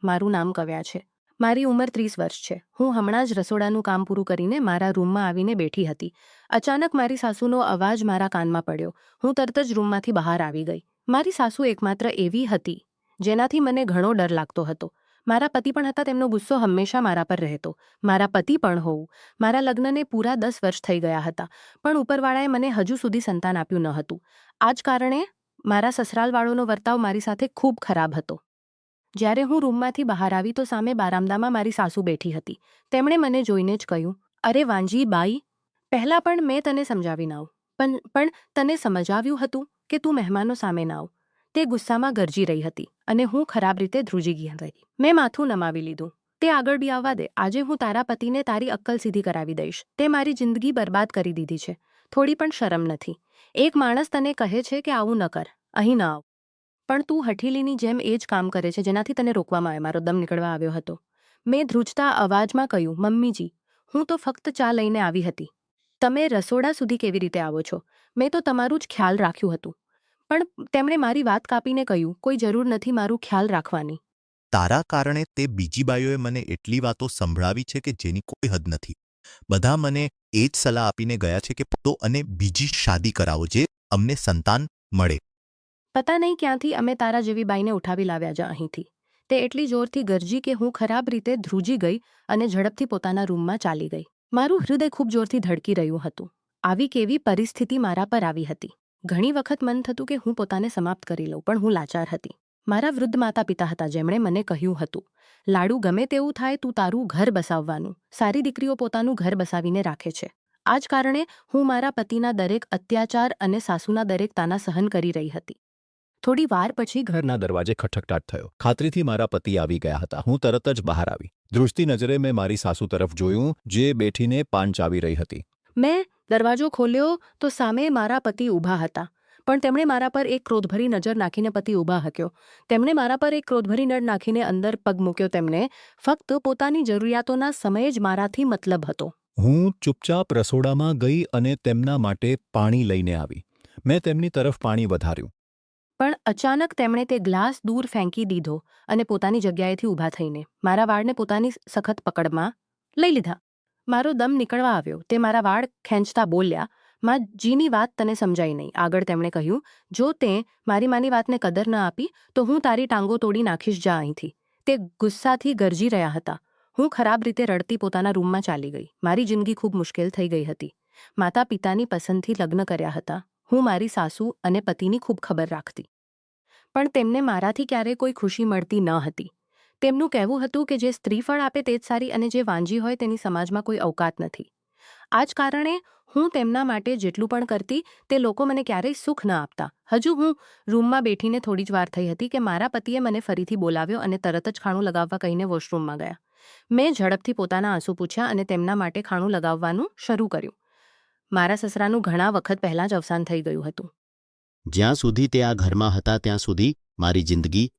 મારું નામ કવ્યા છે. મારી ઉંમર 30 વર્ષ છે. હું હમણાં જ રસોડાનું કામ પૂરું કરીને મારા રૂમમાં આવીને બેઠી હતી. અચાનક મારી સાસુનો અવાજ મારા કાનમાં પડ્યો. હું તરત જ રૂમમાંથી બહાર આવી ગઈ. મારી સાસુ એકમાત્ર એવી હતી જેનાથી મને ઘણો ડર લાગતો હતો. મારા પતિ પણ હતા. તેમનો ગુસ્સો હંમેશા મારા પર રહેતો. મારા પતિ પણ હોવું. મારા લગ્નને પૂરા 10 વર્ષ થઈ ગયા હતા, પણ ઉપરવાળાએ મને હજુ સુધી સંતાન આપ્યું ન હતું. આ જ કારણે મારા સસરાલવાળોનો વર્તાવ મારી સાથે ખૂબ ખરાબ હતો. જ્યારે હું રૂમમાંથી બહાર આવી તો સામે બારાંદામાં મારી સાસુ બેઠી હતી. તેમણે મને જોઈને જ કહ્યું, "અરે વાંજી બાઈ, પહેલાં પણ મેં તને સમજાવી ન આવું, પણ તને સમજાવ્યું હતું કે તું મહેમાનો સામે ના આવ." તે ગુસ્સામાં ગરજી રહી હતી અને હું ખરાબ રીતે ધ્રુજી ગઈ હતી. મેં માથું નમાવી લીધું. "તે આગળ બી આવવા દે. આજે હું તારા પતિને તારી અક્કલ સીધી કરાવી દઈશ. તે મારી જિંદગી બરબાદ કરી દીધી છે. થોડી પણ શરમ નથી. એક માણસ તને કહે છે કે આવું ન કર, અહીં ન આવ, પણ તું હઠીલીની જેમ એ જ કામ કરે છે જેનાથી તને રોકવામાં આવે." મારો દમ નીકળવા આવ્યો હતો. મેં ધ્રુજતા અવાજમાં કહ્યું, "મમ્મીજી, હું તો ફક્ત ચા લઈને આવી હતી. તમે રસોડા સુધી કેવી રીતે આવો છો? મેં તો તમારું જ ખ્યાલ રાખ્યું હતું." પણ તેમણે મારી વાત કાપીને કહ્યું, "કોઈ જરૂર નથી મારું ખ્યાલ રાખવાની. તારા કારણે તે બીજી બાઈઓએ મને એટલી વાતો સંભળાવી છે કે જેની કોઈ હદ નથી. બધા મને એ જ સલાહ આપીને ગયા છે કે તો અને બીજી શાદી કરાવો જે અમને સંતાન મળે." પતા નહીં ક્યાંથી અમે તારા જેવી બાઈને ઉઠાવી લાવ્યા જ અહીંથી." તે એટલી જોરથી ગરજી કે હું ખરાબ રીતે ધ્રુજી ગઈ અને ઝડપથી પોતાના રૂમમાં ચાલી ગઈ. મારું હૃદય ખૂબ જોરથી ધડકી રહ્યું હતું. આવી કેવી પરિસ્થિતિ મારા પર આવી હતી. ઘણી વખત મન થતું કે હું પોતાને સમાપ્ત કરી લઉં, પણ હું લાચાર હતી. મારા વૃદ્ધ માતા પિતા હતા જેમણે મને કહ્યું હતું, "લાડુ, ગમે તેવું થાય, તું તારું ઘર બસાવવાનું. સારી દીકરીઓ પોતાનું ઘર બસાવીને રાખે છે." આ જ કારણે હું મારા પતિના દરેક અત્યાચાર અને સાસુના દરેક તાના સહન કરી રહી હતી. થોડી વાર પછી ઘરના દરવાજે ખટખટાટ થયો. ખાતરીથી મારા પતિ આવી ગયા હતા. હું તરત જ બહાર આવી. ધ્રુજતી નજરે મેં મારી સાસુ તરફ જોયું, જે બેઠીને પાન ચાવી રહી હતી. મેં દરવાજો ખોલ્યો તો સામે મારા પતિ ઊભા હતા. પણ તેમણે મારા પર એક ક્રોધભરી નજર નાખીને પતિ ઊભા હક્યો. તેમણે મારા પર એક ક્રોધભરી નજર નાખીને અંદર પગ મૂક્યો. તેમને ફક્ત પોતાની જરૂરિયાતોના સમયે જ મારાથી મતલબ હતો. હું ચૂપચાપ રસોડામાં ગઈ અને તેમના માટે પાણી લઈને આવી. મેં તેમની તરફ પાણી વધાર્યું. પણ અચાનક તેમણે તે ગ્લાસ દૂર ફેંકી દીધો અને પોતાની જગ્યાએથી ઊભા થઈને મારા વાળને પોતાની સખત પકડમાં લઈ લીધા. મારો દમ નીકળવા આવ્યો. તે મારા વાળ ખેંચતા બોલ્યા, "માં જીની વાત તને સમજાઈ નહીં." આગળ તેમણે કહ્યું, "જો તે મારી માની વાતને કદર ન આપી તો હું તારી ટાંગો તોડી નાખીશ. જા અહીંથી." તે ગુસ્સાથી ગરજી રહ્યા હતા. હું ખરાબ રીતે રડતી પોતાના રૂમમાં ચાલી ગઈ. મારી જિંદગી ખૂબ મુશ્કેલ થઈ ગઈ હતી. માતા પિતાની પસંદથી લગ્ન કર્યા હતા. હું મારી સાસુ અને પતિની ખૂબ ખબર રાખતી, પણ તેમને મારાથી ક્યારેય કોઈ ખુશી મળતી ન હતી. તેમનું કહેવું હતું કે જે સ્ત્રીફળ આપે તે જ સારી અને જે વાંજી હોય તેની સમાજમાં કોઈ અવકાત નથી. આ જ કારણે હું તેમના માટે જેટલું પણ કરતી તે લોકો મને ક્યારેય સુખ ન આપતા. હજુ હું રૂમમાં બેઠીને થોડી જ વાર થઈ હતી કે મારા પતિએ મને ફરીથી બોલાવ્યો અને તરત જ ખાણું લગાવવા કહીને વોશરૂમમાં ગયા. મેં ઝડપથી પોતાના આંસુ પૂછ્યા અને તેમના માટે ખાણું લગાવવાનું શરૂ કર્યું. મારા સસરાનું ઘણા વખત પહેલાં જ અવસાન થઈ ગયું હતું. જ્યાં સુધી તે આ ઘરમાં હતા ત્યાં સુધી મારી જિંદગી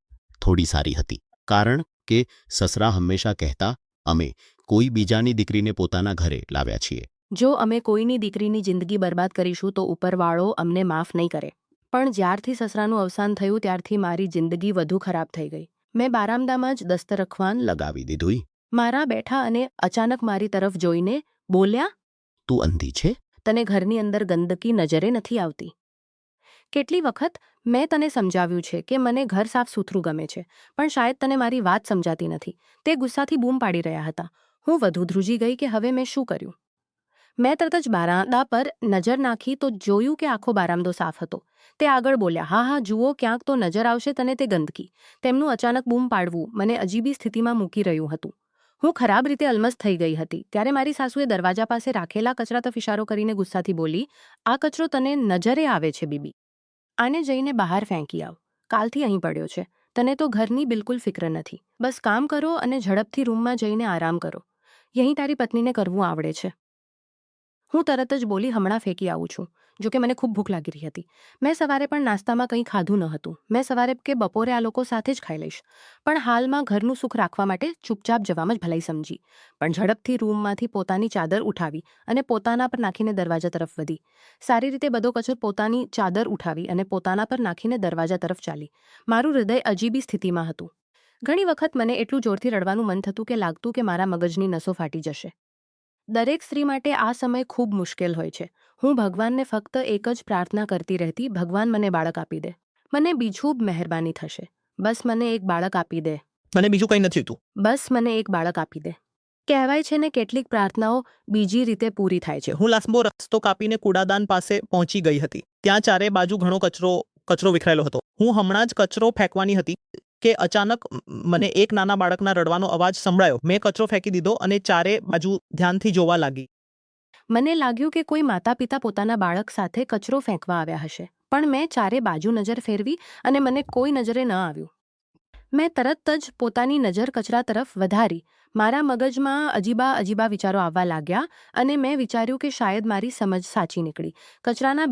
થોડી સારી હતી. કારણ કે સસરા હંમેશા કહેતા, "અમે કોઈ બીજાની દીકરીને પોતાના ઘરે લાવ્યા છીએ." જો અમે કોઈની દીકરીની જિંદગી બરબાદ કરીશું તો ઉપરવાળો અમને માફ નહીં કરે. પણ જ્યારથી સસરાનું અવસાન થયું ત્યારથી મારી જિંદગી વધુ ખરાબ થઈ ગઈ. મેં બારાંદામાં જ દસ્તરખવાન લગાવી દીધું. મારા બેઠા અને અચાનક મારી તરફ જોઈને બોલ્યા, "તું અંધી છે?" "તને ઘરની અંદર ગંદકી નજરે નથી આવતી?" કેટલી વખત મેં તને સમજાવ્યું છે કે મને ઘર સાફ સુથરું ગમે છે, પણ શાયદ તને મારી વાત સમજાતી નથી." તે ગુસ્સાથી બૂમ પાડી રહ્યા હતા. હું વધુ ધ્રુજી ગઈ કે હવે મેં શું કર્યું. મેં તરત જ બારાંદા પર નજર નાખી તો જોયું કે આખો બારાંદો સાફ હતો. તે આગળ બોલ્યા, "હા હા, જુઓ, ક્યાંક તો નજર આવશે તને તે ગંદકી." તેમનું અચાનક બૂમ પાડવું મને અજીબી સ્થિતિમાં મૂકી રહ્યું હતું. હું ખરાબ રીતે અલમસ્ત થઈ ગઈ હતી. ત્યારે મારી સાસુએ દરવાજા પાસે રાખેલા કચરા તરફ ઇશારો કરીને ગુસ્સાથી બોલી, "આ કચરો તને નજરે આવે છે બીબી. આને જઈને બહાર ફેંકી આવ. કાલથી અહીં પડ્યો છે. તને તો ઘરની બિલકુલ ફિક્ર નથી. બસ કામ કરો અને ઝડપથી રૂમમાં જઈને આરામ કરો. યહીં તારી પત્નીને કરવું આવડે છે." હું તરત જ બોલી, "હમણાં ફેંકી આવું છું." જોકે મને ખૂબ ભૂખ લાગી રહી હતી. મેં સવારે પણ નાસ્તામાં કંઈ ખાધું ન હતું. મેં સવારે કે બપોરે આ લોકો સાથે જ ખાઈ લઈશ, પણ હાલમાં ઘરનું સુખ રાખવા માટે ચૂપચાપ જવામાં જ ભલાઈ સમજી. પણ ઝડપથી રૂમમાંથી પોતાની ચાદર ઉઠાવી અને પોતાના પર નાખીને દરવાજા તરફ વધી. સારી રીતે બધો કચરો પોતાની ચાદર ઉઠાવી અને પોતાના પર નાખીને દરવાજા તરફ ચાલી. મારું હૃદય અજીબી સ્થિતિમાં હતું. ઘણી વખત મને એટલું જોરથી રડવાનું મન થતું કે લાગતું કે મારા મગજની નસો ફાટી જશે. દરેક સ્ત્રી માટે આ સમય ખૂબ મુશ્કેલ હોય છે. હું ભગવાનને ફક્ત એક જ પ્રાર્થના કરતી રહેતી, ભગવાન મને બાળક આપી દે. મને બીજું મહેરબાની થશે. બસ મને એક બાળક આપી દે. મને બીજું કંઈ નથી જોતું. બસ મને એક બાળક આપી દે. કહેવાય છે ને કેટલીક પ્રાર્થનાઓ બીજી રીતે પૂરી થાય છે. હું લાંબો રસ્તો કાપીને કૂડાદાન પાસે પહોંચી ગઈ હતી. ત્યાં ચારે બાજુ ઘણો કચરો વિખરાયેલો હતો. હું હમણાં જ કચરો ફેંકવાની હતી કે અચાનક મને એક નાના બાળકના રડવાનો અવાજ સંભળાયો. મેં કચરો ફેંકી દીધો અને ચારે બાજુ ધ્યાનથી જોવા લાગી. મને લાગ્યું કે કોઈ માતા પિતા પોતાના બાળક સાથે કચરો ફેંકવા આવ્યા હશે, પણ મેં ચારે બાજુ નજર ફેરવી અને મને કોઈ નજરે ન આવ્યું. મેં તરત જ પોતાની નજર કચરા તરફ વધારી. મારા મગજમાં અજીબા વિચારો આવવા લાગ્યા અને મેં વિચાર્યું કે શાયદ મારી સમજ સાચી નીકળી. કચરાના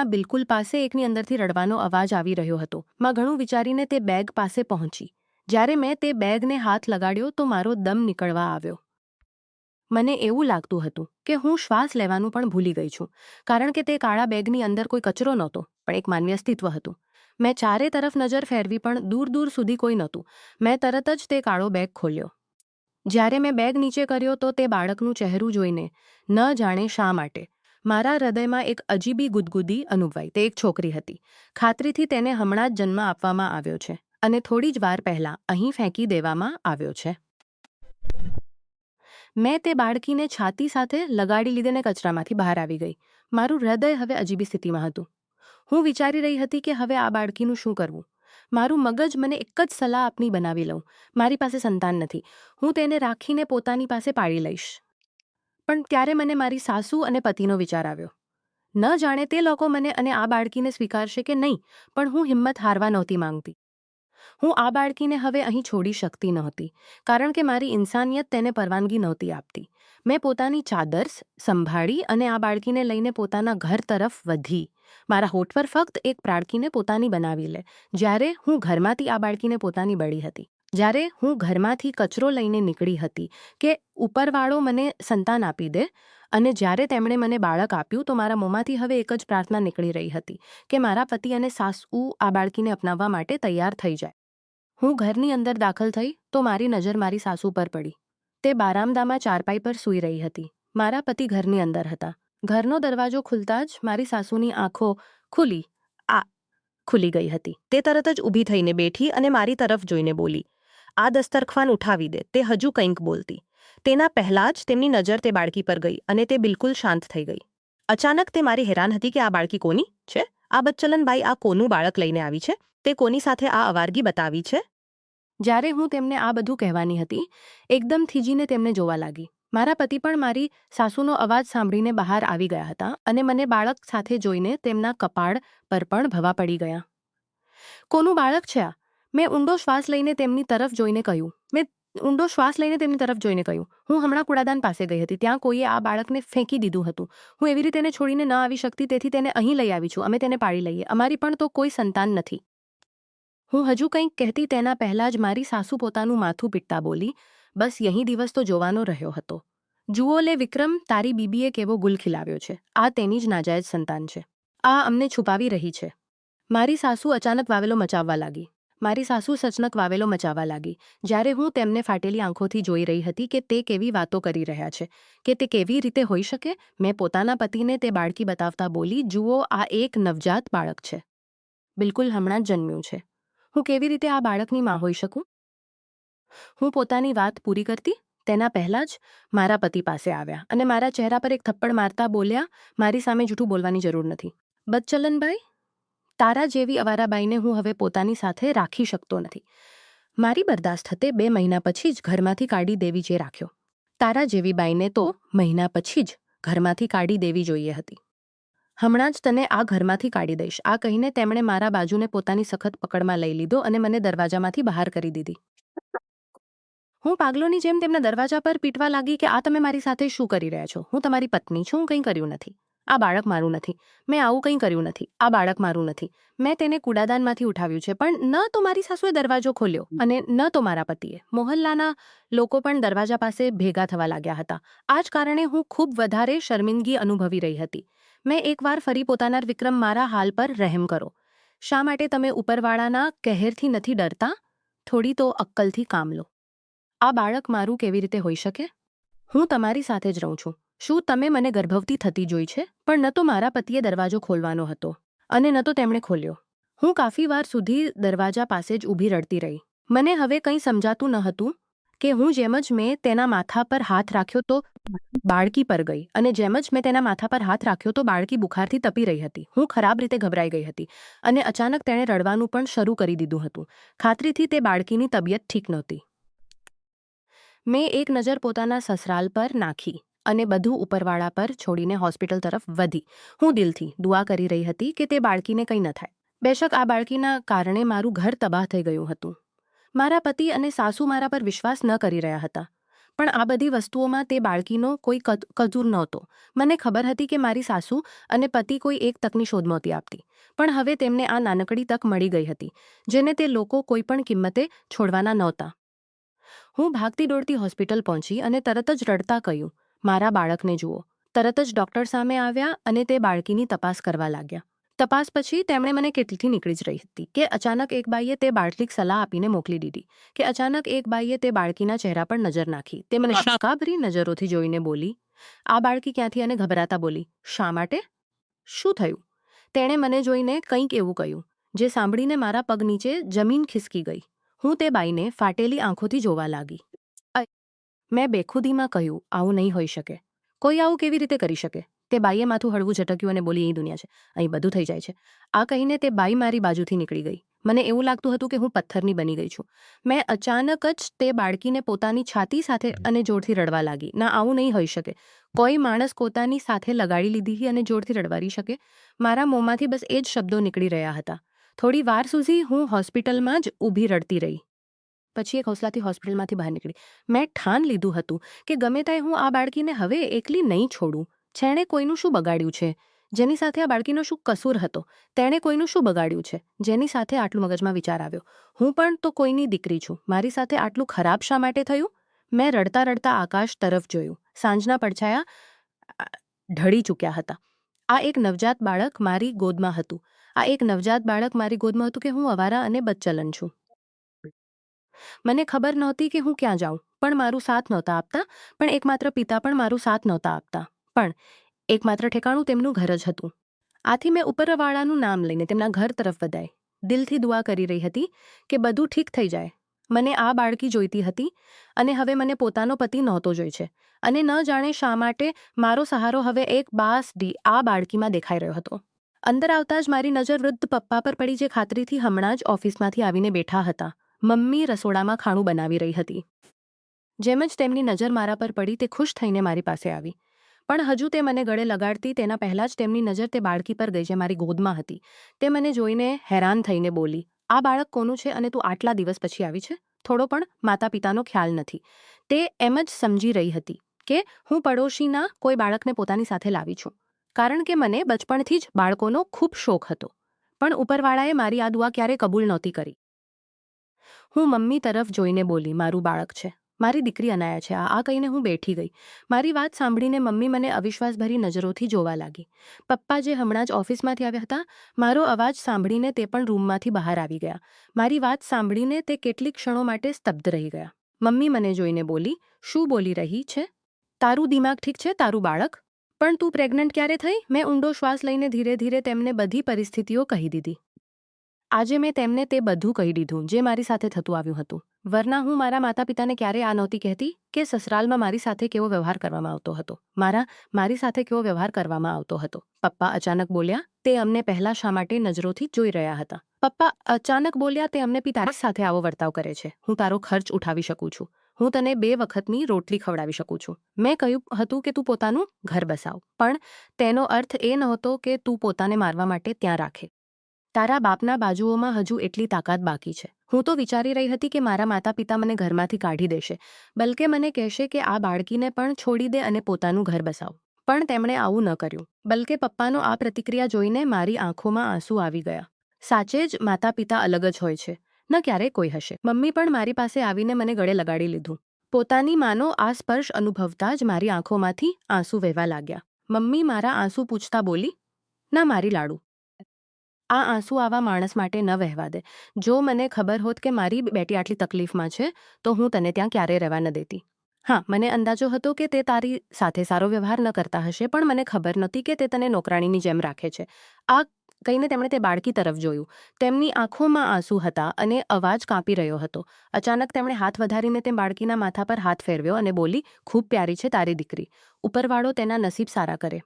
બિલકુલ પાસે એકની અંદરથી રડવાનો અવાજ આવી રહ્યો હતો. મેં ઘણું વિચારીને તે બેગ પાસે પહોંચી. જ્યારે મેં તે બેગને હાથ લગાડ્યો તો મારો દમ નીકળવા આવ્યો. મને એવું લાગતું હતું કે હું શ્વાસ લેવાનું પણ ભૂલી ગઈ છું, કારણ કે તે કાળા બેગની અંદર કોઈ કચરો નહોતો, પણ એક માનવી અસ્તિત્વ હતું. મેં ચારે તરફ નજર ફેરવી પણ દૂર સુધી કોઈ નહોતું. મેં તરત જ તે કાળો બેગ ખોલ્યો. જ્યારે મેં બેગ નીચે કર્યો તો તે બાળકનું ચહેરું જોઈને ન જાણે શા માટે મારા હૃદયમાં એક અજીબી ગુદગુદી અનુભવાઈ. તે એક છોકરી હતી. ખાતરીથી તેને હમણાં જ જન્મ આપવામાં આવ્યો છે અને થોડી જ વાર પહેલાં અહીં ફેંકી દેવામાં આવ્યો છે. મેં તે બાળકીને છાતી સાથે લગાડી લીધેને કચરામાંથી બહાર આવી ગઈ. મારું હૃદય હવે અજીબી સ્થિતિમાં હતું. હું વિચારી રહી હતી કે હવે આ બાળકીનું શું કરવું. મારું મગજ મને એક જ સલાહ આપની બનાવી લઉં. મારી પાસે સંતાન નથી. હું તેને રાખીને પોતાની પાસે પાળી લઈશ. પણ ત્યારે મને મારી સાસુ અને પતિનો વિચાર આવ્યો. ન જાણે તે લોકો મને અને આ બાળકીને સ્વીકારશે કે નહીં, પણ હું હિંમત હારવા નહોતી માંગતી. હું આ બાળકીને હવે અહીં છોડી શકતી નહોતી, કારણ કે મારી ઇન્સાનિયત તેને પરવાનગી નહોતી આપતી. મેં પોતાની ચાદર સંભાળી અને આ બાળકીને લઈને પોતાના ઘર તરફ વધી. મારા હોઠ પર ફક્ત એક બાળકીને પોતાની બનાવી લે. જ્યારે હું ઘરમાંથી આ બાળકીને પોતાની બળી હતી, જ્યારે હું ઘરમાંથી કચરો લઈને નીકળી હતી કે ઉપરવાળો મને સંતાન આપી દે, અને જ્યારે તેમણે મને બાળક આપ્યું તો મારા મોંમાંથી હવે એક જ પ્રાર્થના નીકળી રહી હતી કે મારા પતિ અને સાસુ આ બાળકીને અપનાવવા માટે તૈયાર થઈ જાય. હું ઘરની અંદર દાખલ થઈ તો મારી નજર મારી સાસુ પર પડી. તે બારામદામાં ચારપાઈ પર સૂઈ રહી હતી. મારા પતિ ઘરની અંદર હતા. ઘરનો દરવાજો ખુલતા જ મારી સાસુની આંખો ખુલી ગઈ હતી. તે તરત જ ઊભી થઈને બેઠી અને મારી તરફ જોઈને બોલી, "આ દસ્તરખાન ઉઠાવી દે." તે હજુ કંઈક બોલતી. તેના પહેલાં જ તેમની નજર તે બાળકી પર ગઈ અને તે બિલકુલ શાંત થઈ ગઈ. અચાનક તે મારી હેરાન હતી કે આ બાળકી કોની છે? આ બચ્ચલનબાઈ આ કોનું બાળક લઈને આવી છે? તે કોની સાથે આ અવારગી બતાવી છે? જ્યારે હું તેમને આ બધું કહેવાની હતી, એકદમ થીજીને તેમને જોવા લાગી. મારા પતિ પણ મારી સાસુનો અવાજ સાંભળીને બહાર આવી ગયા હતા અને મને બાળક સાથે જોઈને તેમના કપાળ પર પણ ભવા પડી ગયા. કોનું બાળક છે આ? મેં ઊંડો શ્વાસ લઈને તેમની તરફ જોઈને કહ્યું. હું હમણાં કૂડાદાન પાસે ગઈ હતી. ત્યાં કોઈએ આ બાળકને ફેંકી દીધું હતું. હું એવી રીતે તેને છોડીને ન આવી શકતી, તેથી તેને અહીં લઈ આવી છું. અમે તેને પાળી લઈએ. અમારી પણ તો કોઈ સંતાન નથી. હું હજુ કંઈક કહેતી તેના પહેલાં જ મારી સાસુ પોતાનું માથું પીટતા બોલી, "બસ યહીં દિવસ તો જોવાનો રહ્યો હતો. જુઓ લે વિક્રમ, તારી બીબીએ કેવો ગુલ ખિલાવ્યો છે. આ તેની જ નાજાયજ સંતાન છે. આ અમને છુપાવી રહી છે." મારી સાસુ સચનક વાવેલો મચાવવા લાગી. જ્યારે હું તેમને ફાટેલી આંખોથી જોઈ રહી હતી કે તે કેવી વાતો કરી રહ્યા છે, કે તે કેવી રીતે હોઈ શકે. મેં પોતાના પતિને તે બાળકી બતાવતા બોલી, "જુઓ, આ એક નવજાત બાળક છે. બિલકુલ હમણાં જ જન્મ્યું છે. હું કેવી રીતે આ બાળકની માં હોઈ શકું?" હું પોતાની વાત પૂરી કરતી તેના પહેલાં જ મારા પતિ પાસે આવ્યા અને મારા ચહેરા પર એક થપ્પડ મારતા બોલ્યા, "મારી સામે જૂઠું બોલવાની જરૂર નથી. બચ્ચલનબાઈ, તારા જેવી અવારાબાઈને હું હવે પોતાની સાથે રાખી શકતો નથી. મારી બરદાસ્ત હતે 2 મહિના પછી જ ઘરમાંથી કાઢી દેવી જે રાખ્યો. તારા જેવી બાઈને તો મહિના પછી જ ઘરમાંથી કાઢી દેવી જોઈએ હતી. હમણાં જ તને આ ઘરમાંથી કાઢી દઈશ." આ કહીને તેમણે મારા બાજુને પોતાની સખત પકડમાં લઈ લીધો અને મને દરવાજામાંથી બહાર કરી દીધી. હું પાગલોની જેમ તેમના દરવાજા પર પીટવા લાગી કે, "આ તમે મારી સાથે શું કરી રહ્યા છો? હું તમારી પત્ની છું. હું કંઈ કર્યું નથી. આ બાળક મારું નથી. મેં આવું કંઈ કર્યું નથી. આ બાળક મારું નથી. મેં તેને કૂડાદાનમાંથી ઉઠાવ્યું છે." પણ ન તો મારી સાસુએ દરવાજો ખોલ્યો અને ન તો મારા પતિએ. મોહલ્લાના લોકો પણ દરવાજા પાસે ભેગા થવા લાગ્યા હતા. આ જ કારણે હું ખૂબ વધારે શર્મિંદગી અનુભવી રહી હતી. મેં એકવાર ફરી પોતાના, "વિક્રમ, મારા હાલ પર રહેમ કરો. શા માટે તમે ઉપરવાળાના કહેરથી નથી ડરતા? થોડી તો અક્કલથી કામ લો. આ બાળક મારું કેવી રીતે હોઈ શકે? હું તમારી સાથે જ રહું છું. શું તમે મને ગર્ભવતી થતી જોઈ છે? પણ ન તો મારા પતિએ દરવાજો ખોલવાનો હતો અને ન તો તેમણે ખોલ્યો. હું કાફી વાર સુધી દરવાજા પાસે જ ઊભી રડતી રહી. મને હવે કંઈ સમજાતું ન હતું કે હું જેમ જ મેં તેના માથા પર હાથ રાખ્યો તો બાળકી પર ગઈ, અને જેમ જ મેં તેના માથા પર હાથ રાખ્યો તો બાળકી બુખારથી તપી રહી હતી. હું ખરાબ રીતે ગભરાઈ ગઈ હતી અને અચાનક તેણે રડવાનું પણ શરૂ કરી દીધું હતું. ખાતરીથી તે બાળકીની તબિયત ઠીક નહોતી. મેં એક નજર પોતાના સસરાલ પર નાખી અને બધું ઉપરવાળા પર છોડીને હોસ્પિટલ તરફ વધી. હું દિલથી દુઆ કરી રહી હતી કે તે બાળકીને કંઈ ન થાય. બેશક આ બાળકીના કારણે મારું ઘર તબાહ થઈ ગયું હતું. મારા પતિ અને સાસુ મારા પર વિશ્વાસ ન કરી રહ્યા હતા. પણ આ બધી વસ્તુઓમાં તે બાળકીનો કોઈ કસૂર નહોતો. મને ખબર હતી કે મારી સાસુ અને પતિ કોઈ એક તકની શોધ નહોતી આપતી, પણ હવે તેમને આ નાનકડી તક મળી ગઈ હતી, જેને તે લોકો કોઈ પણ કિંમતે છોડવાના નહોતા. હું ભાગતી દોડતી હોસ્પિટલ પહોંચી અને તરત જ રડતા કહ્યું, મારા બાળકને જુઓ. તરત જ ડૉક્ટર સામે આવ્યા અને તે બાળકીની તપાસ કરવા લાગ્યા. તપાસ પછી તેમણે મને કેટલીથી નીકળી જ રહી હતી કે અચાનક એક બાઈએ તે બાળકીક સલાહ આપીને મોકલી દીધી, કે અચાનક એક બાઈએ તે બાળકીના ચહેરા પર નજર નાખી. તે મને શંકાભરી નજરોથી જોઈને બોલી, આ બાળકી ક્યાંથી? અને ગભરાતા બોલી, શા માટે? શું થયું? તેણે મને જોઈને કંઈક એવું કહ્યું જે સાંભળીને મારા પગ નીચે જમીન ખિસકી ગઈ. હું તે બાઈને ફાટેલી આંખોથી જોવા લાગી. મેં બેખુદીમાં કહ્યું, આવું નહીં હોઈ શકે. કોઈ આવું કેવી રીતે કરી શકે? તે બાઈએ માથું હળવું ઝટક્યું અને બોલી, અહીં દુનિયા છે, અહીં બધું થઈ જાય છે. આ કહીને તે બાઈ મારી બાજુથી નીકળી ગઈ. મને એવું લાગતું હતું કે હું પથ્થરની બની ગઈ છું. મેં અચાનક જ તે બાળકીને પોતાની છાતી સાથે અને જોરથી રડવા લાગી. ના, આવું નહીં હોઈ શકે. કોઈ માણસ પોતાની સાથે લગાડી લીધી અને જોરથી રડવારી શકે? મારા મોંમાંથી બસ એ જ શબ્દો નીકળી રહ્યા હતા. થોડી વાર સુધી હું હોસ્પિટલમાં જ ઊભી રડતી રહી. પછી એક હૌસલાથી હોસ્પિટલમાંથી બહાર નીકળી. મેં ઠાન લીધું હતું કે ગમે ત્યાં હું આ બાળકીને હવે એકલી નહીં છોડું. છેણે કોઈનું શું બગાડ્યું છે? જેની સાથે આ બાળકીનો શું કસૂર હતો? તેણે કોઈનું શું બગાડ્યું છે? જેની સાથે આટલું મગજમાં વિચાર આવ્યો. હું પણ તો કોઈની દીકરી છું. મારી સાથે આટલું ખરાબ શા માટે થયું? મેં રડતા રડતા આકાશ તરફ જોયું. સાંજના પડછાયા ઢળી ચૂક્યા હતા. આ એક નવજાત બાળક મારી ગોદમાં હતું. આ એક નવજાત બાળક મારી ગોદમાં હતું કે હું અવારા અને બદચલન છું. મને ખબર નહોતી કે હું ક્યાં જાઉં, પણ મારું સાથ નહોતા આપતા. પણ એકમાત્ર પિતા પણ મારું સાથ નહોતા આપતા. પણ એકમાત્ર ઠેકાણું તેમનું ઘર જ હતું. આથી મેં ઉપરવાળાનું નામ લઈને તેમના ઘર તરફ વધાઈ. દિલથી દુઆ કરી રહી હતી કે બધું ઠીક થઈ જાય. મને આ બાળકી જોઈતી હતી અને હવે મને પોતાનો પતિ નહોતો જોઈ છે. અને ન જાણે શા માટે મારો સહારો હવે એક બાસડી આ બાળકીમાં દેખાઈ રહ્યો હતો. અંદર આવતા જ મારી નજર વૃદ્ધ પપ્પા પર પડી, જે ખાતરીથી હમણાં જ ઓફિસમાંથી આવીને બેઠા હતા. મમ્મી રસોડામાં ખાણું બનાવી રહી હતી. જેમ જ તેમની નજર મારા પર પડી, તે ખુશ થઈને મારી પાસે આવી. પણ હજુ તે મને ગળે લગાડતી તેના પહેલાં જ તેમની નજર તે બાળકી પર ગઈ જે મારી ગોદમાં હતી. તે મને જોઈને હેરાન થઈને બોલી, આ બાળક કોનું છે અને તું આટલા દિવસ પછી આવી છે? થોડો પણ માતા પિતાનો ખ્યાલ નથી. તે એમ જ સમજી રહી હતી કે હું પડોશીના કોઈ બાળકને પોતાની સાથે લાવી છું, કારણ કે મને બચપણથી જ બાળકોનો ખૂબ શોખ હતો. પણ ઉપરવાળાએ મારી આ દુઆ ક્યારેય કબૂલ નહોતી કરી. હું મમ્મી તરફ જોઈને બોલી, મારું બાળક છે, મારી દીકરી અનાયા છે. આ કહીને હું બેઠી ગઈ. મારી વાત સાંભળીને મમ્મી મને અવિશ્વાસભરી નજરોથી જોવા લાગી. પપ્પા, જે હમણાં જ ઓફિસમાંથી આવ્યા હતા, મારો અવાજ સાંભળીને તે પણ રૂમમાંથી બહાર આવી ગયા. મારી વાત સાંભળીને તે કેટલીક ક્ષણો માટે સ્તબ્ધ રહી ગયા. મમ્મી મને જોઈને બોલી, શું બોલી રહી છે? તારું દિમાગ ઠીક છે? તારું બાળક? પણ તું પ્રેગ્નન્ટ ક્યારે થઈ? મેં ઊંડો શ્વાસ લઈને ધીરે ધીરે તેમને બધી પરિસ્થિતિઓ કહી દીધી. આજે મેં તેમને તે બધું કહી દીધું જે મારી સાથે થતું આવ્યું હતું. વરના હું મારા માતા પિતાને ક્યારેય આ નહોતી કહેતી કે સસરાલમાં મારી સાથે કેવો વ્યવહાર કરવામાં આવતો હતો. મારી સાથે કેવો વ્યવહાર કરવામાં આવતો હતો. પપ્પા અચાનક બોલ્યા, તે અમને પહેલા શા માટે નજરોથી જોઈ રહ્યા હતા? પપ્પા અચાનક બોલ્યા, તે અમને તારી સાથે આવો વર્તાવ કરે છે. હું તારો ખર્ચ ઉઠાવી શકું છું. હું તને 2 વખતની રોટલી ખવડાવી શકું છું. મેં કહ્યું હતું કે તું પોતાનું ઘર બસાવ, પણ તેનો અર્થ એ નહોતો કે તું પોતાને મારવા માટે ત્યાં રાખે. તારા બાપના બાજુઓમાં હજુ એટલી તાકાત બાકી છે. હું તો વિચારી રહી હતી કે મારા માતા પિતા મને ઘરમાંથી કાઢી દેશે, બલકે મને કહેશે કે આ બાળકીને પણ છોડી દે અને પોતાનું ઘર બસાવ. પણ તેમણે આવું ન કર્યું. બલકે પપ્પાનો આ પ્રતિક્રિયા જોઈને મારી આંખોમાં આંસુ આવી ગયા. સાચે જ માતા પિતા અલગ જ હોય છે, ન ક્યારેય કોઈ હશે. મમ્મી પણ મારી પાસે આવીને મને ગળે લગાડી લીધું. પોતાની માનો આ સ્પર્શ અનુભવતા જ મારી આંખોમાંથી આંસુ વહેવા લાગ્યા. મમ્મી મારા આંસુ પૂછતા બોલી, ના મારી લાડુ, આ આંસુ આવા માણસ માટે ન વહેવા દે. જો મને ખબર હોત કે મારી બેટી આટલી તકલીફમાં છે તો હું તને ત્યાં ક્યારેય રહેવા ન દેતી. હા, મને અંદાજો હતો કે તે તારી સાથે સારો વ્યવહાર ન કરતા હશે, પણ મને ખબર નહોતી કે તે તને નોકરાણીની જેમ રાખે છે. આ કહીને તેમણે તે બાળકી તરફ જોયું. તેમની આંખોમાં આંસુ હતા અને અવાજ કાપી રહ્યો હતો. અચાનક તેમણે હાથ વધારીને તે બાળકીના માથા પર હાથ ફેરવ્યો અને બોલી, ખૂબ પ્યારી છે તારી દીકરી. ઉપરવાળો તેના નસીબ સારા કરે.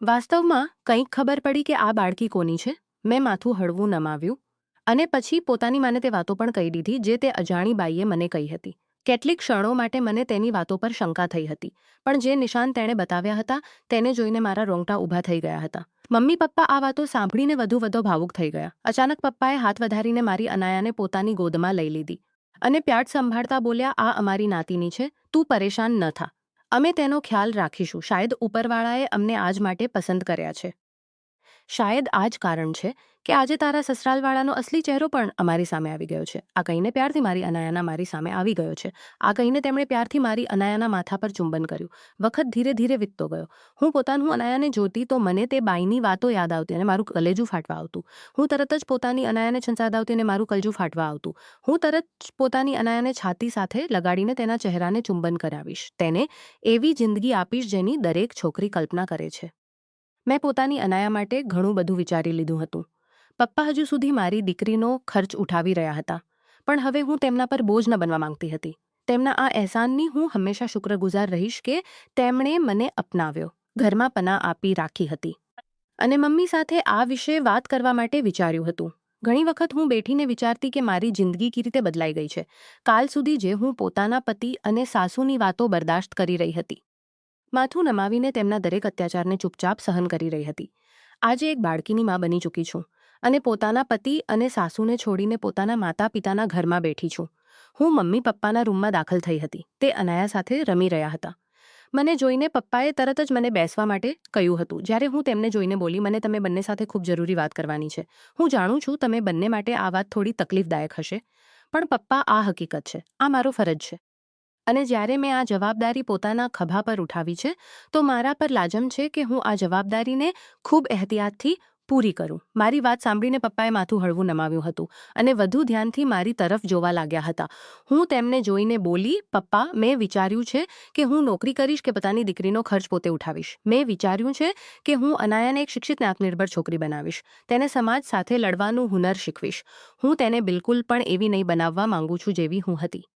વાસ્તવમાં કંઈક ખબર પડી કે આ બાળકી કોની છે. મેં માથું હળવું નમાવ્યું અને પછી પોતાની માને તે વાતો પણ કહી દીધી જે તે અજાણી બાઈએ મને કહી હતી. કેટલીક ક્ષણો માટે મને તેની વાતો પર શંકા થઈ હતી, પણ જે નિશાન તેણે બતાવ્યા હતા તેને જોઈને મારા રોંગટા ઊભા થઈ ગયા હતા. મમ્મી પપ્પા આ વાતો સાંભળીને વધુ ભાવુક થઈ ગયા. અચાનક પપ્પાએ હાથ વધારીને મારી અનાયાને પોતાની ગોદમાં લઈ લીધી અને પ્યાટ સંભાળતા બોલ્યા, આ અમારી નાતીની છે, તું પરેશાન ન થા. અમે તેનો ખ્યાલ રાખીશું. શાયદ ઉપરવાળાએ અમને આજ માટે પસંદ કર્યા છે. શાયદ આ જ કારણ છે કે આજે તારા સસરાલવાળાનો અસલી ચહેરો પણ અમારી સામે આવી ગયો છે. આ કહીને પ્યારથી મારી અનાયાના મારી સામે આવી ગયો છે. આ કહીને તેમણે પ્યારથી મારી અનાયાના માથા પર ચુંબન કર્યું. વખત ધીરે ધીરે વીતતો ગયો. હું પોતાનું અનાયાને જોતી તો મને તે બાઈની વાતો યાદ આવતી અને મારું કલેજું ફાટવા આવતું. હું તરત જ પોતાની અનાયાને છંછાદાવતી અને મારું કલજું ફાટવા આવતું. હું તરત જ પોતાની અનાયાને છાતી સાથે લગાડીને તેના ચહેરાને ચુંબન કરાવીશ. તેને એવી જિંદગી આપીશ જેની દરેક છોકરી કલ્પના કરે છે. મેં પોતાની અનાયા માટે ઘણું બધું વિચારી લીધું હતું. પપ્પા હજુ સુધી મારી દીકરીનો ખર્ચ ઉઠાવી રહ્યા હતા, પણ હવે હું તેમના પર બોજ ન બનવા માંગતી હતી. તેમના આ અહેસાનની હું હંમેશા શુક્રગુજાર રહીશ કે તેમણે મને અપનાવ્યો, ઘરમાં પનાહ આપી રાખી હતી અને મમ્મી સાથે આ વિશે વાત કરવા માટે વિચાર્યું હતું. ઘણી વખત હું બેઠીને વિચારતી કે મારી જિંદગી કેવી રીતે બદલાઈ ગઈ છે. કાલ સુધી જે હું પોતાના પતિ અને સાસુની વાતો બરદાશ્ત કરી રહી હતી, માથું નમાવીને તેમના દરેક અત્યાચારને ચૂપચાપ સહન કરી રહી હતી, આજે એક બાળકીની મા બની ચૂકી છું અને પોતાના પતિ અને સાસુને છોડીને પોતાના માતા પિતાના ઘરમાં બેઠી છું. હું મમ્મી પપ્પાના રૂમમાં દાખલ થઈ હતી. તે અનાયા સાથે રમી રહ્યા હતા. મને જોઈને પપ્પાએ તરત જ મને બેસવા માટે કહ્યું હતું. જ્યારે હું તેમને જોઈને બોલી, મને તમે બંને સાથે ખૂબ જરૂરી વાત કરવાની છે. હું જાણું છું તમે બંને માટે આ વાત થોડી તકલીફદાયક હશે, પણ પપ્પા આ હકીકત છે, આ મારો ફરજ છે અને જ્યારે મેં આ જવાબદારી પોતાના ખભા પર ઉઠાવી છે તો મારા પર લાજમ છે કે હું આ જવાબદારીને ખૂબ એહતિયાતથી પૂરી કરું. મારી વાત સાંભળીને પપ્પાએ માથું હળવું નમાવ્યું હતું અને વધુ ધ્યાનથી મારી તરફ જોવા લાગ્યા હતા. હું તેમને જોઈને બોલી, પપ્પા, મેં વિચાર્યું છે કે હું નોકરી કરીશ કે પોતાની દીકરીનો ખર્ચ પોતે ઉઠાવીશ. મેં વિચાર્યું છે કે હું અનાયાને એક શિક્ષિત અને આત્મનિર્ભર છોકરી બનાવીશ. તેને સમાજ સાથે લડવાનું હુનર શીખવીશ. હું તેને બિલકુલ પણ એવી નહીં બનાવવા માંગુ છું જેવી હું હતી.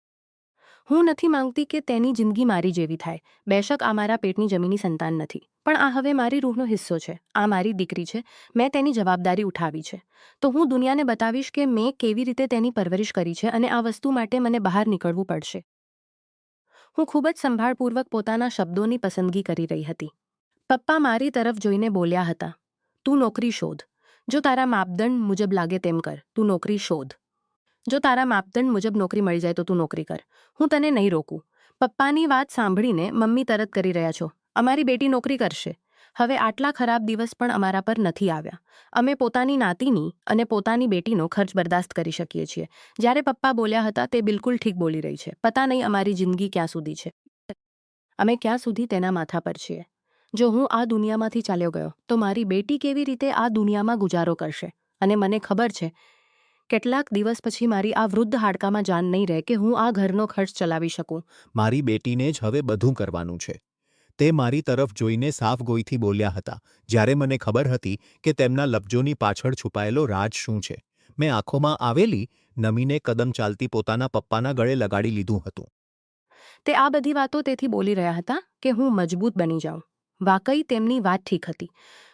હું નથી માંગતી કે તેની જિંદગી મારી જેવી થાય. બેશક આ મારા પેટની જમીની સંતાન નથી, પણ આ હવે મારી રૂહનો હિસ્સો છે. આ મારી દીકરી છે. મેં તેની જવાબદારી ઉઠાવી છે, તો હું દુનિયાને બતાવીશ કે મેં કેવી રીતે તેની પરવરિશ કરી છે અને આ વસ્તુ માટે મને બહાર નીકળવું પડશે. હું ખૂબ જ સંભાળપૂર્વક પોતાના શબ્દોની પસંદગી કરી રહી હતી. પપ્પા મારી તરફ જોઈને બોલ્યા હતા, તું નોકરી શોધ. જો તારા માપદંડ મુજબ લાગે તેમ કર. તું નોકરી શોધ. જો તારા માપદંડ મુજબ નોકરી મળી જાય તો તું નોકરી કર. હું તને નહીં રોકું. પપ્પાની વાત સાંભળીને મમ્મી તરત કરી રહ્યા છો, અમારી બેટી નોકરી કરશે. હવે આટલા ખરાબ દિવસ પણ અમારા પર નથી આવ્યા. અમે પોતાની નાતીની અને પોતાની બેટીનો ખર્ચ બરદાસ્ત કરી શકીએ છીએ. જ્યારે પપ્પા બોલ્યા હતા તે બિલકુલ ઠીક બોલી રહી છે. પતા નહીં અમારી જિંદગી ક્યાં સુધી છે, અમે ક્યાં સુધી તેના માથા પર છીએ. જો હું આ દુનિયામાંથી ચાલ્યો ગયો તો મારી બેટી કેવી રીતે આ દુનિયામાં ગુજારો કરશે? અને મને ખબર છે કેટલાક દિવસ પછી મારી આ વૃદ્ધ હાડકામાં જાન નહીં રહે કે હું આ ઘરનો ખર્ચ ચલાવી શકું. મારી બેટીને જ હવે બધું કરવાનું છે. તે મારી તરફ જોઈને સાફ ગોઈથી બોલ્યા હતા, જ્યારે મને ખબર હતી કે તેમના લફ્જોની પાછળ છુપાયેલો રાજ શું છે. મેં આંખોમાં આવેલી નમીને કદમ ચાલતી પોતાના પપ્પાના ગળે લગાડી લીધું હતું. તે આ બધી વાતો તેથી બોલી રહ્યા હતા કે હું મજબૂત બની જાઉં. વાકઈ તેમની વાત ઠીક હતી.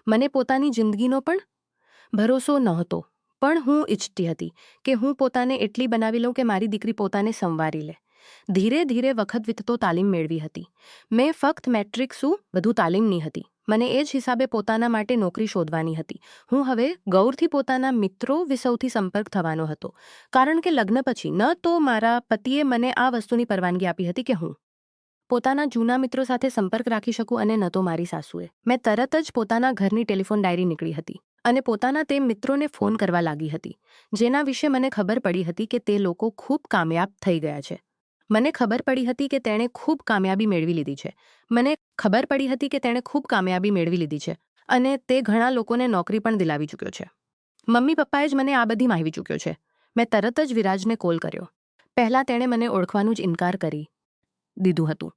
મને પોતાની જિંદગીનો પણ ભરોસો નહોતો, પણ હું ઈચ્છતી હતી કે હું પોતાને એટલી બનાવી લઉં કે મારી દીકરી પોતાને સંવારી લે. ધીરે ધીરે વખત વીતતો તાલીમ મેળવી હતી. મેં ફક્ત મેટ્રિક્સું વધુ તાલીમની હતી. મને એ જ હિસાબે પોતાના માટે નોકરી શોધવાની હતી. હું હવે ગૌરથી પોતાના મિત્રો વિસૌથી સંપર્ક થવાનો હતો, કારણ કે લગ્ન પછી ન તો મારા પતિએ મને આ વસ્તુની પરવાનગી આપી હતી કે હું પોતાના જૂના મિત્રો સાથે સંપર્ક રાખી શકું અને ન તો મારી સાસુએ. મેં તરત જ પોતાના ઘરની ટેલિફોન ડાયરી નીકળી હતી અને પોતાના તે મિત્રોને ફોન કરવા લાગી હતી જેના વિશે મને ખબર પડી હતી કે તે લોકો ખૂબ કામયાબ થઈ ગયા છે. મને ખબર પડી હતી કે તેણે ખૂબ કામયાબી મેળવી લીધી છે. મને ખબર પડી હતી કે તેણે ખૂબ કામયાબી મેળવી લીધી છે અને તે ઘણા લોકોને નોકરી પણ દિલાવી ચૂક્યો છે. મમ્મી પપ્પાએ જ મને આ બધી માહિતી ચૂક્યો છે. મેં તરત જ વિરાજને કોલ કર્યો. પહેલાં તેણે મને ઓળખવાનું જ ઇનકાર કરી દીધું હતું.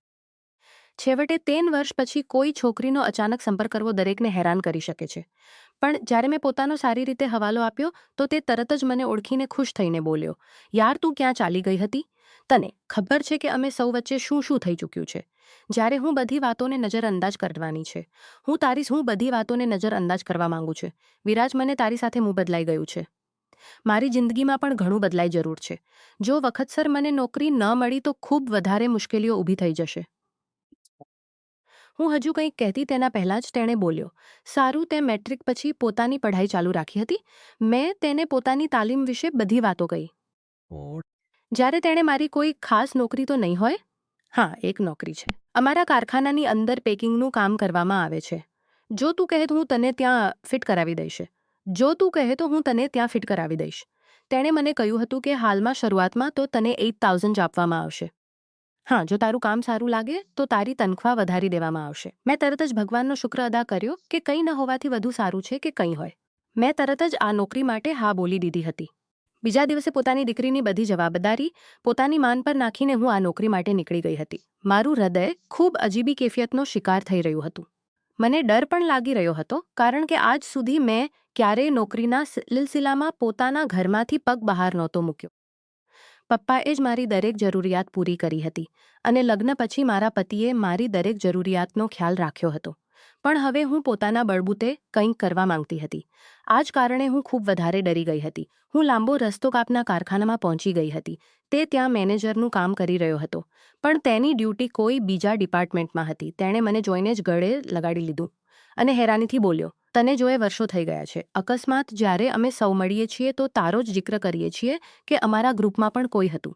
છેવટે 3 વર્ષ પછી કોઈ છોકરીનો અચાનક સંપર્ક કરવો દરેકને હેરાન કરી શકે છે. પણ જ્યારે મેં પોતાનો સારી રીતે હવાલો આપ્યો તો તે તરત જ મને ઓળખીને ખુશ થઈને બોલ્યો, યાર તું ક્યાં ચાલી ગઈ હતી? તને ખબર છે કે અમે સૌ વચ્ચે શું શું થઈ ચૂક્યું છે? જ્યારે હું બધી વાતોને નજરઅંદાજ કરવાની છે. હું બધી વાતોને નજરઅંદાજ કરવા માંગુ છું. વિરાજ, મને તારી સાથે મું બદલાઈ ગયું છે. મારી જિંદગીમાં પણ ઘણું બદલાઈ જરૂર છે. જો વખતસર મને નોકરી ન મળી તો ખૂબ વધારે મુશ્કેલીઓ ઊભી થઈ જશે. હું હજુ કંઈક કહેતી તેના પહેલાં જ તેણે બોલ્યો, સારું, તે મેટ્રિક પછી પોતાની પઢાઈ ચાલુ રાખી હતી? મેં તેને પોતાની તાલીમ વિશે બધી વાતો કહી. જ્યારે તેણે મારી કોઈ ખાસ નોકરી તો નહીં હોય? હા, એક નોકરી છે. અમારા કારખાનાની અંદર પેકિંગનું કામ કરવામાં આવે છે. જો તું કહે તો હું તને ત્યાં ફિટ કરાવી દઈશ. તેણે મને કહ્યું હતું કે હાલમાં શરૂઆતમાં તો તને 8,000 જ આપવામાં આવશે. હા, જો તારું કામ સારું લાગે તો તારી તનખ્વાહ વધારી દેવામાં આવશે. મેં તરત જ ભગવાનનો શુક્ર અદા કર્યો કે કંઈ ન હોવાથી વધુ સારું છે કે કંઈ હોય. મેં તરત જ આ નોકરી માટે હા બોલી દીધી હતી. બીજા દિવસે પોતાની દીકરીની બધી જવાબદારી પોતાની માન પર નાખીને હું આ નોકરી માટે નીકળી ગઈ હતી. મારું હૃદય ખૂબ અજીબી કેફિયતનો શિકાર થઈ રહ્યું હતું. મને ડર પણ લાગી રહ્યો હતો, કારણ કે આજ સુધી મેં ક્યારેય નોકરીના સિલસિલામાં પોતાના ઘરમાંથી પગ બહાર નહોતો મૂક્યો. પપ્પાએ જ મારી દરેક જરૂરિયાત પૂરી કરી હતી અને લગ્ન પછી મારા પતિએ મારી દરેક જરૂરિયાતનો ખ્યાલ રાખ્યો હતો. પણ હવે હું પોતાના બળબૂતે કંઈક કરવા માંગતી હતી. આ જ કારણે હું ખૂબ વધારે ડરી ગઈ હતી. હું લાંબો રસ્તો કાપના કારખાનામાં પહોંચી ગઈ હતી. તે ત્યાં મેનેજરનું કામ કરી રહ્યો હતો, પણ તેની ડ્યુટી કોઈ બીજા ડિપાર્ટમેન્ટમાં હતી. તેણે મને જોઈને જ ગળે લગાડી લીધું અને હેરાનીથી બોલ્યો, તને જોએ વર્ષો થઈ ગયા છે. અકસ્માત જ્યારે અમે સૌ મળીએ છીએ તો તારો જ જિક્ર કરીએ છીએ કે અમારા ગ્રુપમાં પણ કોઈ હતું.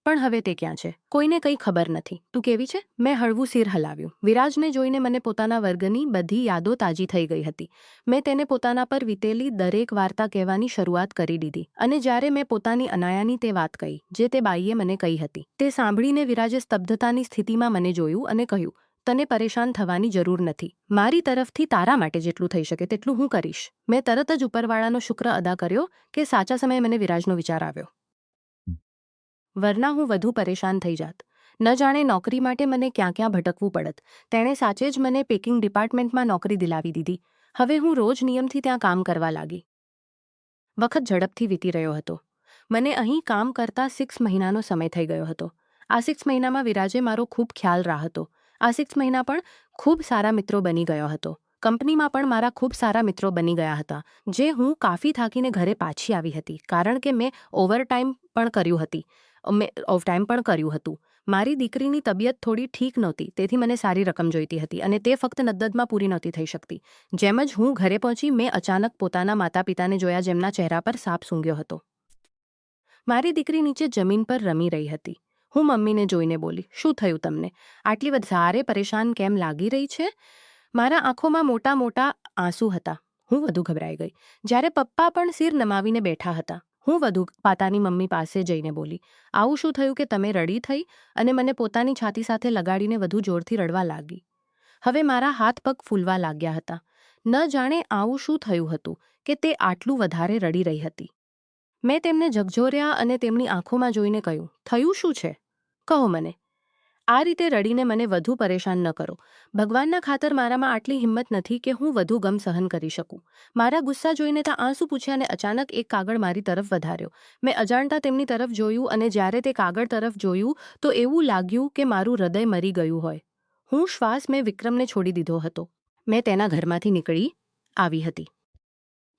પણ હવે તે ક્યાં છે? કોઈને કંઈ ખબર નથી. તું કેવી છે? મેં હળવું સિર હલાવ્યું. વિરાજને જોઈને મને પોતાના વર્ગની બધી યાદો તાજી થઈ ગઈ હતી. મેં તેને પોતાના પર વીતેલી દરેક વાર્તા કહેવાની શરૂઆત કરી દીધી અને જ્યારે મેં પોતાની અનાયાની તે વાત કહી જે તે બાઈએ મને કહી હતી, તે સાંભળીને વિરાજે સ્તબ્ધતાની સ્થિતિમાં મને જોયું અને કહ્યું, તને પરેશાન થવાની જરૂર નથી. મારી તરફથી તારા માટે જેટલું થઈ શકે તેટલું હું કરીશ. મેં તરત જ ઉપરવાળાનો શુક્ર અદા કર્યો કે સાચા સમયે મને વિરાજનો વિચાર આવ્યો. વરના હું વધુ પરેશાન થઈ જાત. ન જાણે નોકરી માટે મને ક્યાં ક્યાં ભટકવું પડત. તેણે સાચે જ મને પેકિંગ ડિપાર્ટમેન્ટમાં નોકરી દિલાવી દીધી. હવે હું રોજ નિયમથી ત્યાં કામ કરવા લાગી. વખત ઝડપથી વીતી રહ્યો હતો. મને અહીં કામ કરતા 6 મહિનાનો સમય થઈ ગયો હતો. આ 6 મહિનામાં વિરાજે મારો ખૂબ ખ્યાલ રાખ્યો. આ 6 મહિના પણ ખૂબ સારા મિત્રો બની ગયો હતો. કંપનીમાં પણ મારા ખૂબ સારા મિત્રો બની ગયા હતા, જે હું કાફી થાકીને ઘરે પાછી આવી હતી, કારણ કે મેં ઓવરટાઈમ પણ કર્યું હતું. મારી દીકરીની તબિયત થોડી ઠીક નહોતી, તેથી મને સારી રકમ જોઈતી હતી અને તે ફક્ત નદ્દમાં પૂરી નહોતી થઈ શકતી. જેમ જ હું ઘરે પહોંચી, મેં અચાનક પોતાના માતા પિતાને જોયા, જેમના ચહેરા પર સાપ સૂંઘ્યો હતો. મારી દીકરી નીચે જમીન પર રમી રહી હતી. હું મમ્મીને જોઈને બોલી, શું થયું તમને? આટલી વધારે પરેશાન કેમ લાગી રહી છે? મારા આંખોમાં મોટા મોટા આંસુ હતા. હું વધુ ગભરાઈ ગઈ. જ્યારે પપ્પા પણ સિર નમાવીને બેઠા હતા, હું વધુ પાતાની મમ્મી પાસે જઈને બોલી, આવું શું થયું કે તમે રડી થઈ? અને મને પોતાની છાતી સાથે લગાડીને વધુ જોરથી રડવા લાગી. હવે મારા હાથ પગ ફૂલવા લાગ્યા હતા. ન જાણે આવું શું થયું હતું કે તે આટલું વધારે રડી રહી હતી. મેં તેમને ઝકઝોર્યા અને તેમની આંખોમાં જોઈને કહ્યું, થયું શું છે? કહો મને. આ રીતે રડીને મને વધુ પરેશાન ન કરો. ભગવાનના ખાતર મારામાં આટલી હિંમત નથી કે હું વધુ ગમ સહન કરી શકું. મારા ગુસ્સા જોઈને ત્યાં આંસુ પૂછ્યા અને અચાનક એક કાગળ મારી તરફ વધાર્યો. મેં અજાણતા તેમની તરફ જોયું અને જ્યારે તે કાગળ તરફ જોયું તો એવું લાગ્યું કે મારું હૃદય મરી ગયું હોય. મેં વિક્રમને છોડી દીધો હતો. મેં તેના ઘરમાંથી નીકળી આવી હતી.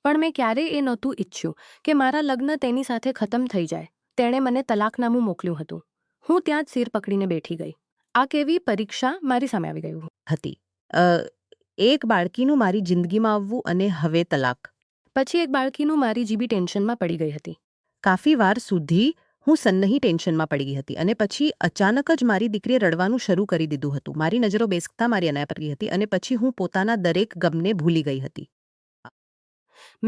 પણ મેં ક્યારેય એ નહોતું ઈચ્છ્યું કે મારા લગ્ન તેની સાથે ખતમ થઈ જાય. તેણે મને તલાકનામું મોકલ્યું હતું. હું ત્યાં જ સિર પકડીને બેઠી ગઈ. આ કેવી પરીક્ષા મારી સામે આવી ગયું હતી. એક બાળકીનું મારી જિંદગીમાં આવવું અને હવે તલાક. પછી એક બાળકીનું મારી જીબી ટેન્શનમાં પડી ગઈ હતી. કાફી વાર સુધી હું સન્નહી ટેન્શનમાં પડી ગઈ હતી અને પછી અચાનક જ મારી દીકરીએ રડવાનું શરૂ કરી દીધું હતું. મારી નજરો બેસતા મારી અનાયા પર ગઈ હતી અને પછી હું પોતાના દરેક ગમને ભૂલી ગઈ હતી.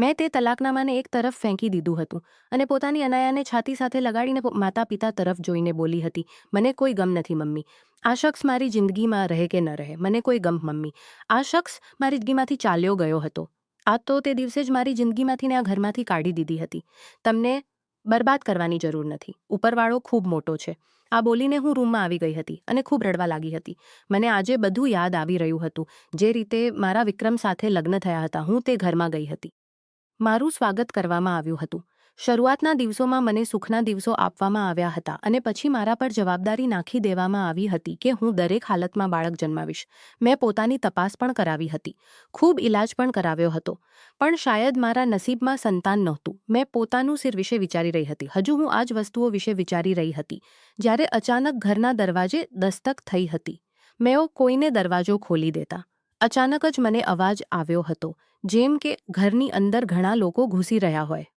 મેં તે તલાકનામાને એક તરફ ફેંકી દીધું હતું અને પોતાની અનાયાને છાતી સાથે લગાડીને માતા પિતા તરફ જોઈને બોલી હતી, મને કોઈ ગમ નથી મમ્મી. આ શખ્સ મારી જિંદગીમાં રહે કે ન રહે, મને કોઈ ગમ મમ્મી. આ શખ્સ મારી જિંદગીમાંથી ચાલ્યો ગયો હતો. આ તો તે દિવસે જ મારી જિંદગીમાંથી ને આ ઘરમાંથી કાઢી દીધી હતી. તમને બરબાદ કરવાની જરૂર નથી. ઉપરવાળો ખૂબ મોટો છે. આ બોલીને હું રૂમમાં આવી ગઈ હતી અને ખૂબ રડવા લાગી હતી. મને આજે બધું યાદ આવી રહ્યું હતું. જે રીતે મારા વિક્રમ સાથે લગ્ન થયા હતા, હું તે ઘરમાં ગઈ હતી. મારું સ્વાગત કરવામાં આવ્યું હતું. શરૂઆતના દિવસોમાં મને સુખના દિવસો આપવામાં આવ્યા હતા અને પછી મારા પર જવાબદારી નાખી દેવામાં આવી હતી કે હું દરેક હાલતમાં બાળક જન્માવીશ. મેં પોતાની તપાસ પણ કરાવી હતી. ખૂબ ઇલાજ પણ કરાવ્યો હતો. પણ શાયદ મારા નસીબમાં સંતાન નહોતું. મેં પોતાનું સિર વિશે વિચારી રહી હતી. હજુ હું આ જ વસ્તુઓ વિશે વિચારી રહી હતી જ્યારે અચાનક ઘરના દરવાજે દસ્તક થઈ હતી. મેં કોઈને દરવાજો ખોલી દેતા. અચાનક જ મને અવાજ આવ્યો હતો, જેમ કે ઘરની અંદર ઘણા લોકો ઘૂસી રહ્યા હોય.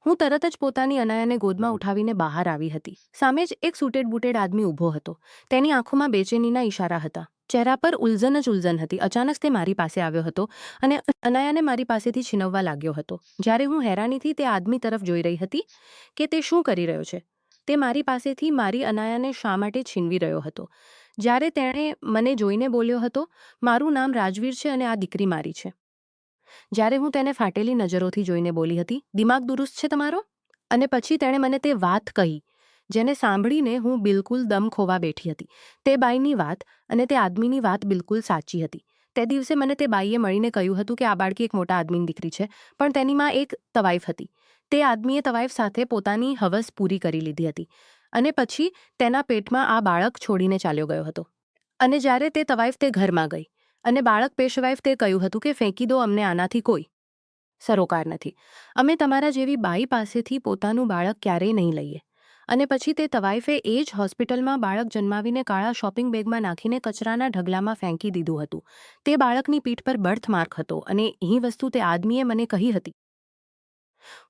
હું તરત જ પોતાની અનાયાને ગોદમાં ઉઠાવીને બહાર આવી હતી. સામે જ એક સૂટેડ બૂટેડ આદમી ઊભો હતો. તેની આંખોમાં બેચેનીના ઇશારા હતા. ચહેરા પર ઉલઝન જ ઉલઝન હતી. અચાનક તે મારી પાસે આવ્યો હતો અને અનાયાને મારી પાસેથી છીનવવા લાગ્યો હતો. જ્યારે હું હેરાનીથી તે આદમી તરફ જોઈ રહી હતી કે તે શું કરી રહ્યો છે. તે મારી પાસેથી મારી અનાયાને શા માટે છીનવી રહ્યો હતો. જ્યારે તેણે મને જોઈને બોલ્યો હતો, મારું નામ રાજવીર છે અને આ દીકરી મારી છે. જ્યારે હું તેને ફાટેલી નજરોથી જોઈને બોલી હતી, દિમાગ દુરુસ્ત છે તમારો? અને પછી તેણે મને તે વાત કહી જેને સાંભળીને હું બિલકુલ દમ ખોવા બેઠી હતી. તે બાઈની વાત અને તે આદમીની વાત બિલકુલ સાચી હતી. તે દિવસે મને તે બાઈએ મળીને કહ્યું હતું કે આ બાળકી એક મોટા આદમીની દીકરી છે, પણ તેની માં એક તવાઈફ હતી. તે આદમીએ તવાઈફ સાથે પોતાની હવસ પૂરી કરી લીધી હતી અને પછી તેના પેટમાં આ બાળક છોડીને ચાલ્યો ગયો હતો. અને જ્યારે તે તવાઈફ તે ઘરમાં ગઈ અને બાળક પેશવાઈફ તે કહ્યું હતું કે ફેંકી દો, અમને આનાથી કોઈ સરોકાર નથી. અમે તમારા જેવી બાઈ પાસેથી પોતાનું બાળક ક્યારેય નહીં લઈએ. અને પછી તે તવાઈફે એ જ હોસ્પિટલમાં બાળક જન્માવીને કાળા શોપિંગ બેગમાં નાખીને કચરાના ઢગલામાં ફેંકી દીધું હતું. તે બાળકની પીઠ પર બર્થમાર્ક હતો અને એ વસ્તુ તે આદમીએ મને કહી હતી.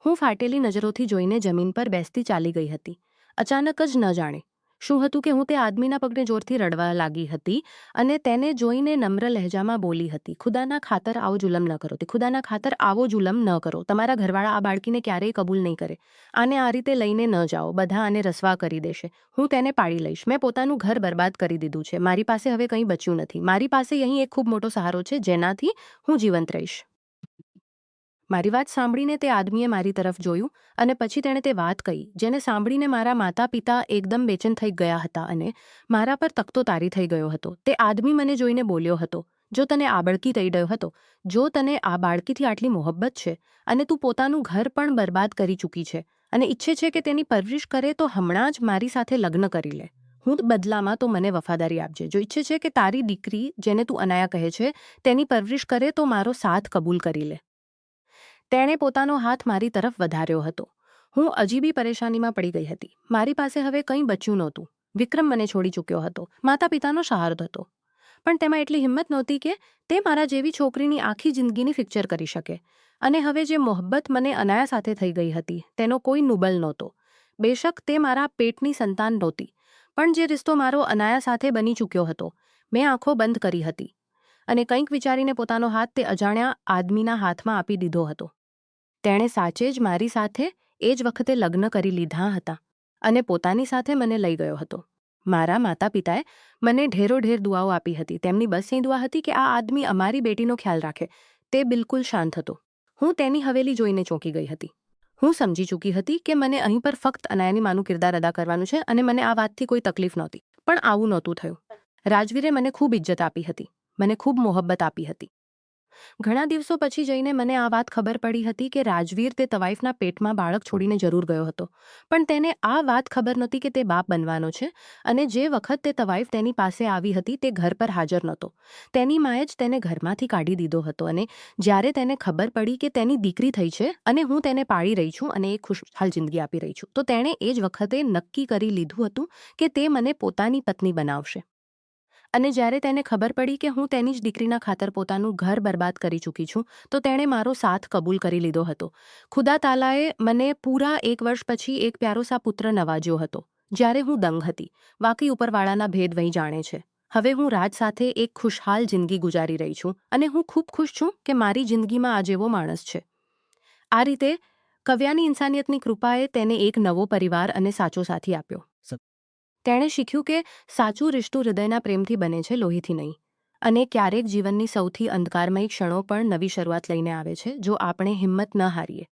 હું ફાટેલી નજરોથી જોઈને જમીન પર બેસતી ચાલી ગઈ હતી. અચાનક જ ન જાણે શું હતું કે હું તે આદમીના પગને જોરથી રડવા લાગી હતી અને તેને જોઈને નમ્ર લહેજામાં બોલી હતી, ખુદાના ખાતર આવો જુલમ ન કરો. તે ખુદાના ખાતર આવો જુલમ ન કરો. તમારા ઘરવાળા આ બાળકીને ક્યારેય કબૂલ નહીં કરે. આને આ રીતે લઈને ન જાઓ. બધા આને રસવા કરી દેશે. હું તેને પાળી લઈશ. મેં પોતાનું ઘર બરબાદ કરી દીધું છે. મારી પાસે હવે કંઈ બચ્યું નથી. મારી પાસે અહીં એક ખૂબ મોટો સહારો છે જેનાથી હું જીવંત રહીશ. મારી વાત સાંભળીને તે આદમીએ મારી તરફ જોયું અને પછી તેણે તે વાત કહી જેને સાંભળીને મારા માતા પિતા એકદમ બેચેન થઈ ગયા હતા અને મારા પર તકતો તારી થઈ ગયો હતો. તે આદમી મને જોઈને બોલ્યો હતો, જો તને આ બાળકી રહી ગયો હતો, જો તને આ બાળકીથી આટલી મોહબ્બત છે અને તું પોતાનું ઘર પણ બરબાદ કરી ચૂકી છે અને ઈચ્છે છે કે તેની પરવરિશ કરે, તો હમણાં જ મારી સાથે લગ્ન કરી લે. હું બદલામાં તો મને વફાદારી આપજે. જો ઈચ્છે છે કે તારી દીકરી, જેને તું અનાયા કહે છે, તેની પરવરિશ કરે, તો મારો સાથ કબૂલ કરી લે. તેણે પોતાનો હાથ મારી તરફ વધાર્યો હતો. હું અજીબી પરેશાનીમાં પડી ગઈ હતી. મારી પાસે હવે કંઈ બચ્યું નહોતું. વિક્રમ મને છોડી ચૂક્યો હતો. માતા પિતાનો સહારો હતો. પણ તેમાં એટલી હિંમત નહોતી કે તે મારા જેવી છોકરીની આખી જિંદગીની ફિક્ચર કરી શકે. અને હવે જે મોહબ્બત મને અનાયા સાથે થઈ ગઈ હતી તેનો કોઈ નુબલ નહોતો. બેશક તે મારા પેટની સંતાન નહોતી, પણ જે રિશ્તો મારો અનાયા સાથે બની ચૂક્યો હતો, મેં આંખો બંધ કરી હતી અને કંઈક વિચારીને પોતાનો હાથ તે અજાણ્યા આદમીના હાથમાં આપી દીધો હતો. તેણે સાચે જ મારી સાથે એ જ વખતે લગ્ન કરી લીધા હતા અને પોતાની સાથે મને લઈ ગયો હતો. મારા માતા પિતાએ મને ઢેરોઢેર દુઆઓ આપી હતી. તેમની બસ એ દુઆ હતી કે આ આદમી અમારી બેટીનો ખ્યાલ રાખે. તે બિલકુલ શાંત હતો. હું તેની હવેલી જોઈને ચોંકી ગઈ હતી. હું સમજી ચૂકી હતી કે મને અહીં પર ફક્ત અનાયાની માનું કિરદાર અદા કરવાનું છે અને મને આ વાતથી કોઈ તકલીફ નહોતી. પણ આવું નહોતું થયું. રાજવીરે મને ખૂબ ઇજ્જત આપી હતી. મને ખૂબ મોહબ્બત આપી હતી. ઘણા દિવસો પછી જઈને મને આ વાત ખબર પડી હતી કે રાજવીર તે તવાઈફના પેટમાં બાળક છોડીને જરૂર ગયો હતો, પણ તેને આ વાત ખબર નહોતી કે તે બાપ બનવાનો છે અને જે વખત તે તવાઈફ તેની પાસે આવી હતી તે ઘર પર હાજર નહોતો. તેની માએ જ તેને ઘરમાંથી કાઢી દીધો હતો અને જ્યારે તેને ખબર પડી કે તેની દીકરી થઈ છે અને હું તેને પાળી રહી છું અને એક ખુશહાલ જિંદગી આપી રહી છું, તો તેણે એ જ વખતે નક્કી કરી લીધું હતું કે તે મને પોતાની પત્ની બનાવશે. અને જ્યારે તેને ખબર પડી કે હું તેની જ દીકરીના ખાતર પોતાનું ઘર બરબાદ કરી ચૂકી છું, તો તેણે મારો સાથ કબૂલ કરી લીધો હતો. ખુદા તાલાએ મને પૂરા 1 વર્ષ પછી એક પ્યારો સા પુત્ર નવાજ્યો હતો. જ્યારે હું દંગ હતી. વાકઈ ઉપરવાળાના ભેદ વહી જાણે છે. હવે હું રાજ સાથે એક ખુશહાલ જિંદગી ગુજારી રહી છું અને હું ખૂબ ખુશ છું કે મારી જિંદગીમાં આ જેવો માણસ છે. આ રીતે કવ્યાની ઇન્સાનિયતની કૃપાએ તેને એક નવો પરિવાર અને સાચો સાથી આપ્યો. તેણે શીખ્યું કે સાચું રિશ્તું હૃદયના પ્રેમથી બને છે, લોહીથી નહીં. અને ક્યારેક જીવનની સૌથી અંધકારમય ક્ષણો પણ નવી શરૂઆત લઈને આવે છે જો આપણે હિંમત ન હારીએ.